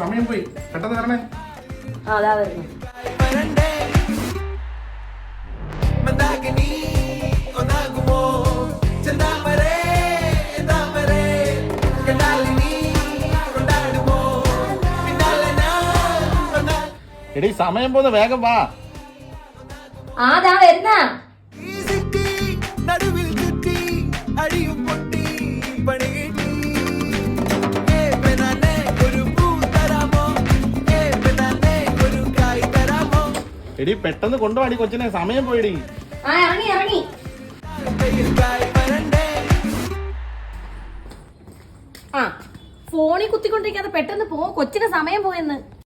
സമയം പോയി, പെട്ടെന്ന് വരണേ. അതാ വരുന്നു. എടീ സമയം പോന്ന്, വേഗം വാ. അതാ വരുന്ന. എടീ പെട്ടെന്ന് കൊണ്ടുപോടി കൊച്ചിനെ, സമയം പോയിടി. ഇറങ്ങി ഇറങ്ങി. ഫോണിൽ കുത്തിക്കൊണ്ടിരിക്കാതെ പെട്ടെന്ന് പോ, കൊച്ചിന് സമയം പോയെന്ന്.